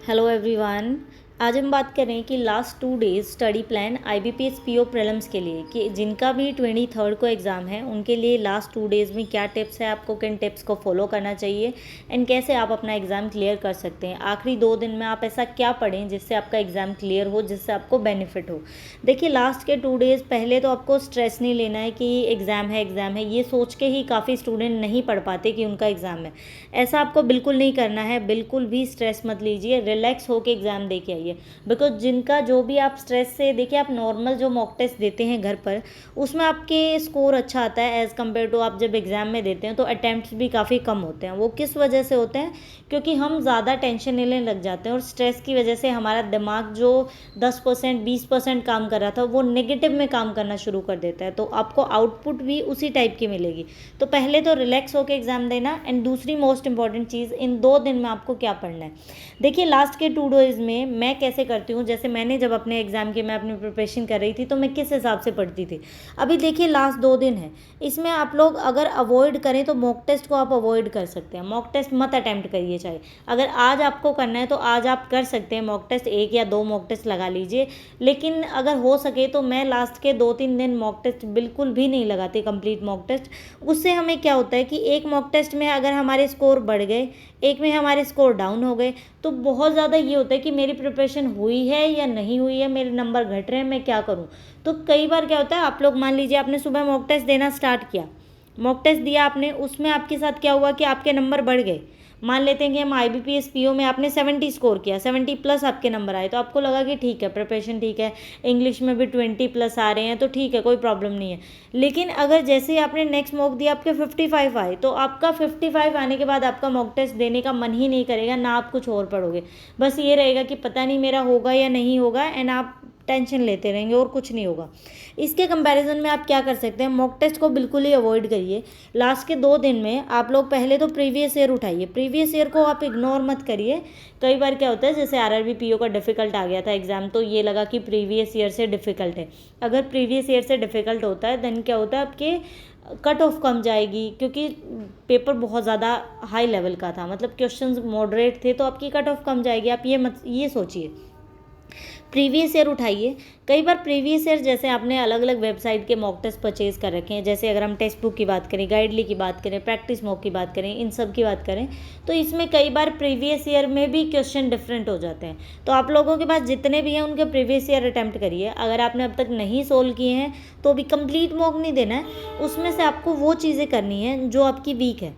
Hello everyone. आज हम बात करें कि last 2 days study plan IBPS PO prelims के लिए कि जिनका भी 23rd को एग्ज़ाम है उनके लिए लास्ट 2 डेज़ में क्या टिप्स है, आपको किन टिप्स को फॉलो करना चाहिए एंड कैसे आप अपना एग्ज़ाम क्लियर कर सकते हैं। आखिरी 2 दिन में आप ऐसा क्या पढ़ें जिससे आपका एग्ज़ाम क्लियर हो, जिससे आपको बेनिफिट हो। देखिए, लास्ट के 2 डेज़ पहले तो आपको स्ट्रेस नहीं लेना है कि एग्ज़ाम है, ये सोच के ही काफ़ी स्टूडेंट नहीं पढ़ पाते कि उनका एग्ज़ाम है। ऐसा आपको बिल्कुल नहीं करना है, बिल्कुल भी स्ट्रेस मत लीजिए, रिलैक्स होकर एग्ज़ाम दे के आइए। बिकॉज जिनका जो भी आप स्ट्रेस से देखिए, आप नॉर्मल जो मॉक टेस्ट देते हैं घर पर उसमें आपके स्कोर अच्छा आता है एज़ कम्पेयर टू आप जब एग्ज़ाम में देते हैं तो अटैम्प्ट्स भी काफ़ी कम होते हैं। वो किस वजह से होते हैं? क्योंकि हम ज़्यादा टेंशन लेने लग जाते हैं और स्ट्रेस की वजह से हमारा दिमाग जो 10% 20% काम कर रहा था वो नेगेटिव में काम करना शुरू कर देता है, तो आपको आउटपुट भी उसी टाइप की मिलेगी। तो पहले तो रिलैक्स होकर एग्ज़ाम देना। एंड दूसरी मोस्ट इंपॉर्टेंट चीज़, इन 2 दिन में आपको क्या पढ़ना है। देखिए, लास्ट के 2 डेज़ में मैं कैसे करती हूँ, जैसे मैंने जब अपने एग्ज़ाम की मैं अपनी प्रिपरेशन कर रही थी तो मैं किस हिसाब से पढ़ती थी। अभी देखिए, लास्ट 2 दिन है, इसमें आप लोग अगर अवॉइड करें तो मॉक टेस्ट को आप अवॉइड कर सकते हैं। मॉक टेस्ट मत अटैम्प्ट करिए। चाहे अगर आज आपको करना है तो आज आप कर सकते हैं मॉक टेस्ट, 1 या 2 मॉक टेस्ट लगा लीजिए। लेकिन अगर हो सके तो मैं लास्ट के 2-3 दिन मॉक टेस्ट बिल्कुल भी नहीं लगाती, कंप्लीट मॉक टेस्ट। उससे हमें क्या होता है कि एक मॉक टेस्ट में अगर हमारे स्कोर बढ़ गए, एक में हमारे स्कोर डाउन हो गए, तो बहुत ज़्यादा ये होता है कि मेरी प्रिपरेशन हुई है या नहीं हुई है, मेरे नंबर घट रहे हैं, मैं क्या करूँ। तो कई बार क्या होता है, आप लोग मान लीजिए आपने सुबह मॉक टेस्ट देना स्टार्ट किया, मॉक टेस्ट दिया आपने, उसमें आपके साथ क्या हुआ कि आपके नंबर बढ़ गए। मान लेते हैं कि हम IBPS PO में आपने 70 स्कोर किया, 70 प्लस आपके नंबर आए, तो आपको लगा कि ठीक है, प्रिपरेशन ठीक है, इंग्लिश में भी 20 प्लस आ रहे हैं तो ठीक है, कोई प्रॉब्लम नहीं है। लेकिन अगर जैसे ही आपने नेक्स्ट मॉक दिया आपके 55 आए, तो आपका 55 आने के बाद आपका मॉक टेस्ट देने का मन ही नहीं करेगा, ना आप कुछ और पढ़ोगे। बस ये रहेगा कि पता नहीं मेरा होगा या नहीं होगा, एंड आप टेंशन लेते रहेंगे और कुछ नहीं होगा। इसके कंपैरिजन में आप क्या कर सकते हैं, मॉक टेस्ट को बिल्कुल ही अवॉइड करिए। लास्ट के 2 दिन में आप लोग पहले तो प्रीवियस ईयर उठाइए, प्रीवियस ईयर को आप इग्नोर मत करिए। कई बार क्या होता है, जैसे RRB PO का डिफ़िकल्ट आ गया था एग्ज़ाम, तो ये लगा कि प्रीवियस ईयर से डिफ़िकल्ट है। अगर प्रीवियस ईयर से डिफ़िकल्ट होता है देन क्या होता है, आपके कट ऑफ कम जाएगी, क्योंकि पेपर बहुत ज़्यादा हाई लेवल का था, मतलब क्वेश्चंस मॉडरेट थे, तो आपकी कट ऑफ कम जाएगी। आप ये सोचिए। प्रीवियस ईयर उठाइए। कई बार प्रीवियस ईयर जैसे आपने अलग अलग वेबसाइट के मॉक टेस्ट परचेज़ कर रखे हैं, जैसे अगर हम टेक्स्ट बुक की बात करें, गाइडली की बात करें, प्रैक्टिस मॉक की बात करें, इन सब की बात करें, तो इसमें कई बार प्रीवियस ईयर में भी क्वेश्चन डिफरेंट हो जाते हैं। तो आप लोगों के पास जितने भी हैं उनके प्रीवियस ईयर अटैम्प्ट करिए। अगर आपने अब तक नहीं सोल्व किए हैं तो भी कंप्लीट मॉक नहीं देना है, उसमें से आपको वो चीज़ें करनी है जो आपकी वीक है।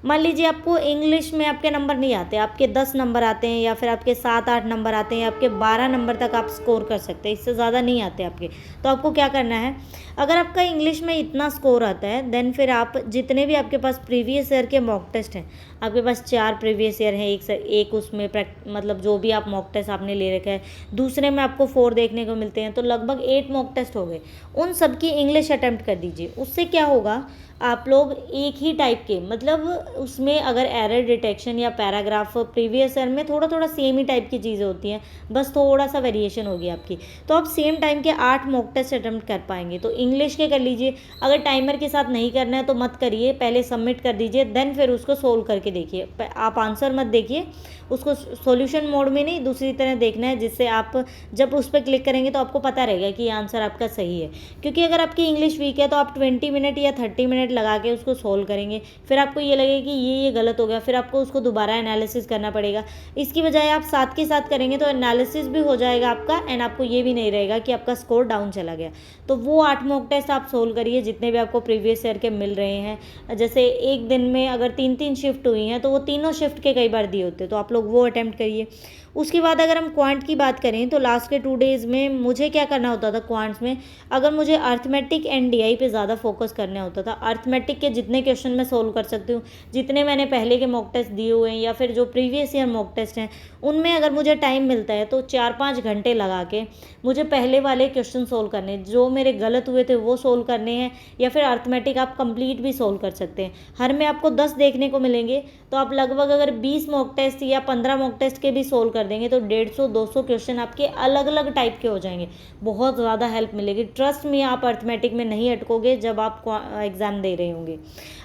मान लीजिए आपको इंग्लिश में आपके नंबर नहीं आते, आपके 10 नंबर आते हैं, या फिर आपके 7-8 नंबर आते हैं, या आपके 12 नंबर तक आप स्कोर कर सकते हैं, इससे ज़्यादा नहीं आते आपके। तो आपको क्या करना है, अगर आपका इंग्लिश में इतना स्कोर आता है देन फिर आप जितने भी आपके पास प्रीवियस ईयर के मॉक टेस्ट हैं, आपके पास 4 प्रीवियस ईयर हैं, एक उसमें मतलब जो भी आप मॉक टेस्ट आपने ले रखा है, दूसरे में आपको 4 देखने को मिलते हैं, तो लगभग 8 मॉक टेस्ट हो गए। उन सब की इंग्लिश अटैम्प्ट कर दीजिए। उससे क्या होगा, आप लोग एक ही टाइप के, मतलब उसमें अगर एरर डिटेक्शन या पैराग्राफ प्रीवियस ईयर में थोड़ा थोड़ा सेम ही टाइप की चीज़ें होती हैं, बस थोड़ा सा वेरिएशन होगी आपकी, तो आप सेम टाइम के 8 मॉक टेस्ट अटैम्प्ट कर पाएंगे। तो इंग्लिश के कर लीजिए। अगर टाइमर के साथ नहीं करना है तो मत करिए, पहले सबमिट कर दीजिए, देन फिर उसको सोल्व करके देखिए। आप आंसर मत देखिए, उसको सॉल्यूशन मोड में नहीं, दूसरी तरह देखना है, जिससे आप जब उस पर क्लिक करेंगे तो आपको पता रहेगा कि ये आंसर आपका सही है। क्योंकि अगर आपकी इंग्लिश वीक है तो आप 20 मिनट या 30 मिनट लगा के उसको सोल्व करेंगे, फिर आपको ये लगेगा कि ये गलत हो गया, फिर आपको उसको दोबारा एनालिसिस करना पड़ेगा। इसकी बजाय आप साथ के साथ करेंगे तो एनालिसिस भी हो जाएगा आपका, एंड आपको ये भी नहीं रहेगा कि आपका स्कोर डाउन चला गया। तो वो 8 मॉक टेस्ट आप सोल्व करिए जितने भी आपको प्रीवियस ईयर के मिल रहे हैं। जैसे एक दिन में अगर 3-3 शिफ्ट हुई हैं तो वो तीनों शिफ्ट के कई बार दिए होते हैं, तो आप लोग वो अटैम्प्ट करिए। उसके बाद अगर हम क्वांट की बात करें तो लास्ट के 2 डेज़ में मुझे क्या करना होता था क्वांट्स में, अगर मुझे अर्थमेटिक एंड DI पे ज़्यादा फोकस करना होता था। अर्थमेटिक के जितने क्वेश्चन मैं सोल्व कर सकती हूँ, जितने मैंने पहले के मॉक टेस्ट दिए हुए हैं या फिर जो प्रीवियस ईयर मॉक टेस्ट हैं, उनमें अगर मुझे टाइम मिलता है तो 4-5 घंटे लगा के मुझे पहले वाले क्वेश्चन सोल्व करने, जो मेरे गलत हुए थे वो सोल्व करने हैं, या फिर अर्थमेटिक आप कंप्लीट भी सोल्व कर सकते हैं। हर में आपको 10 देखने को मिलेंगे, तो आप लगभग अगर 20 मॉक टेस्ट या 15 मॉक टेस्ट के भी सोल्व कर देंगे तो 150-200 क्वेश्चन आपके अलग अलग टाइप के हो जाएंगे। बहुत ज़्यादा हेल्प मिलेगी। ट्रस्ट में आप अर्थमेटिक में नहीं अटकोगे जब आप एग्ज़ाम दे रहे होंगे।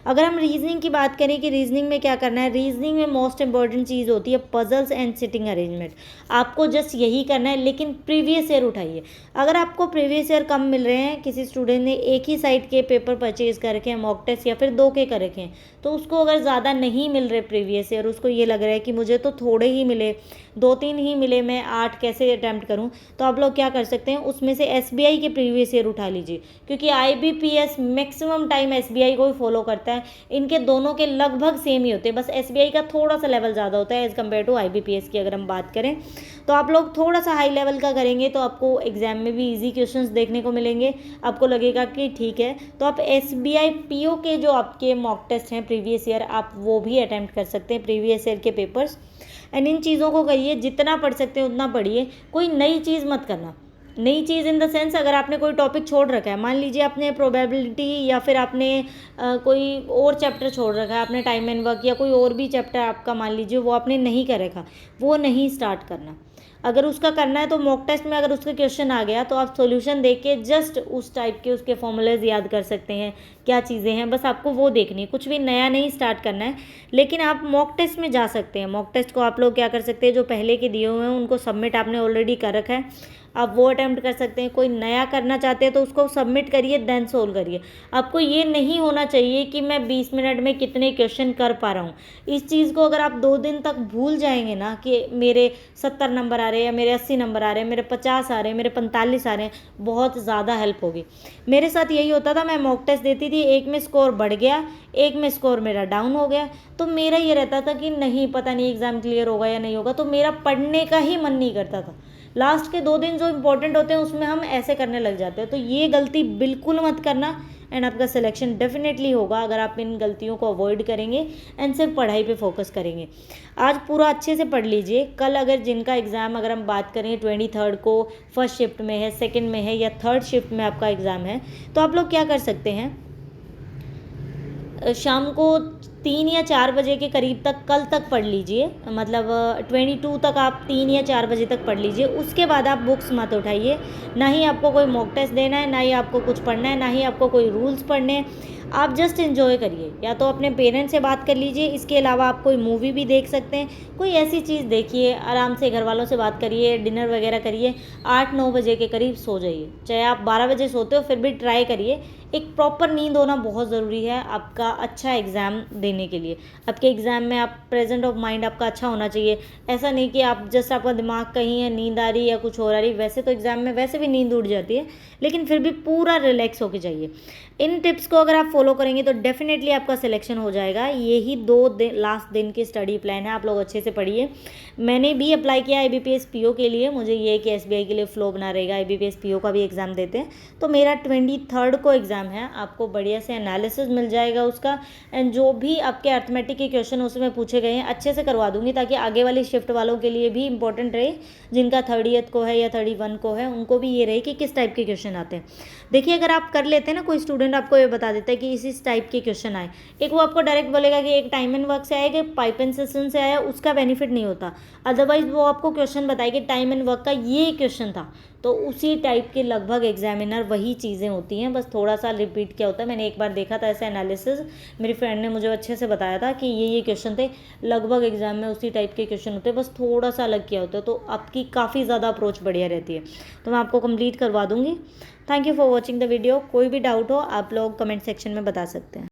अगर हम रीजनिंग की बात करें कि रीजनिंग में क्या करना है, रीजनिंग में मोस्ट इंपॉर्टेंट चीज़ होती है पजल्स एंड सिटिंग अरेंजमेंट। आपको जस्ट यही करना है, लेकिन प्रीवियस ईयर उठाइए। अगर आपको प्रीवियस ईयर कम मिल रहे हैं, किसी स्टूडेंट ने एक ही साइड के पेपर परचेज कर रखे हैं मॉक टेस्ट या फिर 2 के कर रखे हैं, तो उसको अगर ज़्यादा नहीं मिल रहे प्रीवियस ईयर, उसको ये लग रहा है कि मुझे तो थोड़े ही मिले, 2-3 ही मिले, मैं 8 कैसे अटैम्प्ट करूं, तो आप लोग क्या कर सकते हैं, उसमें से एसबीआई के प्रीवियस ईयर उठा लीजिए, क्योंकि आईबीपीएस मैक्सिमम टाइम एसबीआई को ही फॉलो करता है। इनके दोनों के लगभग सेम ही होते हैं, बस एसबीआई का थोड़ा सा लेवल ज़्यादा होता है एज़ कम्पेयर टू आईबीपीएस की अगर हम बात करें। तो आप लोग थोड़ा सा हाई लेवल का करेंगे तो आपको एग्जाम में भी ईजी क्वेश्चंस देखने को मिलेंगे। आपको लगेगा कि ठीक है, तो आप एसबीआई पीओ के जो आपके मॉक टेस्ट हैं प्रीवियस ईयर, आप वो भी अटैम्प्ट कर सकते हैं, प्रीवियस ईयर के पेपर्स। एंड इन चीज़ों को करिए, जितना पढ़ सकते हैं उतना पढ़िए, कोई नई चीज़ मत करना। नई चीज़ इन द सेंस, अगर आपने कोई टॉपिक छोड़ रखा है, मान लीजिए आपने प्रोबेबिलिटी या फिर आपने कोई और चैप्टर छोड़ रखा है, आपने टाइम एंड वर्क या कोई और भी चैप्टर आपका मान लीजिए वो आपने नहीं कर रखा, वो नहीं स्टार्ट करना। अगर उसका करना है तो मॉक टेस्ट में अगर उसका क्वेश्चन आ गया तो आप सॉल्यूशन देख के जस्ट उस टाइप के उसके फॉर्मूलेज याद कर सकते हैं, क्या चीज़ें हैं, बस आपको वो देखनी है, कुछ भी नया नहीं स्टार्ट करना है। लेकिन आप मॉक टेस्ट में जा सकते हैं। मॉक टेस्ट को आप लोग क्या कर सकते हैं, जो पहले के दिए हुए हैं उनको सबमिट आपने ऑलरेडी कर रखा है, आप वो अटैम्प्ट कर सकते हैं। कोई नया करना चाहते हैं तो उसको सबमिट करिए, देन सोल्व करिए। आपको ये नहीं होना चाहिए कि मैं 20 मिनट में कितने क्वेश्चन कर पा रहा हूँ। इस चीज़ को अगर आप 2 दिन तक भूल जाएंगे ना कि मेरे 70 नंबर आ रहे हैं या मेरे 80 नंबर आ रहे हैं, मेरे 50 आ रहे हैं, मेरे 45 आ रहे हैं, बहुत ज़्यादा हेल्प होगी। मेरे साथ यही होता था, मैं मॉक टेस्ट देती थी, एक में स्कोर बढ़ गया, एक में स्कोर मेरा डाउन हो गया, तो मेरा ये रहता था कि नहीं, पता नहीं एग्ज़ाम क्लियर होगा या नहीं होगा, तो मेरा पढ़ने का ही मन नहीं करता था। लास्ट के 2 दिन जो इंपॉर्टेंट होते हैं उसमें हम ऐसे करने लग जाते हैं, तो ये गलती बिल्कुल मत करना। एंड आपका सिलेक्शन डेफिनेटली होगा अगर आप इन गलतियों को अवॉइड करेंगे एंड सिर्फ पढ़ाई पे फोकस करेंगे। आज पूरा अच्छे से पढ़ लीजिए। कल अगर जिनका एग्ज़ाम अगर हम बात करें 23 को फर्स्ट शिफ्ट में है, सेकेंड में है या थर्ड शिफ्ट में आपका एग्ज़ाम है, तो आप लोग क्या कर सकते हैं, शाम को 3 या 4 बजे के करीब तक कल तक पढ़ लीजिए, मतलब 22 तक आप 3 या 4 बजे तक पढ़ लीजिए। उसके बाद आप बुक्स मत उठाइए, ना ही आपको कोई मॉक टेस्ट देना है, ना ही आपको कुछ पढ़ना है, ना ही आपको कोई रूल्स पढ़ने हैं। आप जस्ट इन्जॉय करिए, या तो अपने पेरेंट्स से बात कर लीजिए, इसके अलावा आप कोई मूवी भी देख सकते हैं, कोई ऐसी चीज़ देखिए, आराम से घर वालों से बात करिए, डिनर वगैरह करिए, 8-9 बजे के करीब सो जाइए। चाहे आप 12 बजे सोते हो फिर भी ट्राई करिए। एक प्रॉपर नींद होना बहुत ज़रूरी है आपका अच्छा एग्ज़ाम देने के लिए। आपके एग्ज़ाम में आप प्रेजेंट ऑफ माइंड आपका अच्छा होना चाहिए। ऐसा नहीं कि आप जस्ट आपका दिमाग कहीं है, नींद आ रही है या कुछ और आ रही है। वैसे तो एग्ज़ाम में वैसे भी नींद उड़ जाती है, लेकिन फिर भी पूरा रिलैक्स होकर जाइए। इन टिप्स को अगर आप फॉलो करेंगे तो डेफिनेटली आपका सिलेक्शन हो जाएगा। यही 2 दिन लास्ट दिन की स्टडी प्लान है, आप लोग अच्छे से पढ़िए। मैंने भी अप्लाई किया IBPS PO के लिए, मुझे ये कि SBI के लिए फ्लो बना रहेगा, IBPS PO का भी एग्ज़ाम देते हैं। तो मेरा 23 को एग्ज़ाम है, आपको बढ़िया से एनालिसिस मिल जाएगा उसका, एंड जो भी आपके अर्थमेटिक के क्वेश्चन उसमें पूछे गए हैं अच्छे से करवा दूंगी, ताकि आगे वाली शिफ्ट वालों के लिए भी इंपॉर्टेंट रहे, जिनका 30th को है या 31 को है, उनको भी ये रहे कि किस टाइप के क्वेश्चन आते हैं। देखिए, अगर आप कर लेते हैं ना, कोई स्टूडेंट आपको ये बता देता है कि इस टाइप के क्वेश्चन आए, एक वो आपको डायरेक्ट बोलेगा कि एक टाइम एंड वर्क से आया कि पाइप एंड सिस्टम से आया, उसका बेनिफिट नहीं होता। अदरवाइज वो आपको क्वेश्चन बताए कि टाइम एंड वर्क का ये क्वेश्चन था, तो उसी टाइप के लगभग एग्जामिनर वही चीज़ें होती हैं, बस थोड़ा सा रिपीट किया होता है। मैंने एक बार देखा था ऐसा एनालिसिस, मेरी फ्रेंड ने मुझे अच्छे से बताया था कि ये क्वेश्चन थे, लगभग एग्जाम में उसी टाइप के क्वेश्चन होते हैं, बस थोड़ा सा अलग किया होता है, तो आपकी काफ़ी ज़्यादा अप्रोच बढ़िया रहती है। तो मैं आपको कंप्लीट करवा दूँगी। Thank you for watching the video. कोई भी डाउट हो आप लोग कमेंट सेक्शन में बता सकते हैं।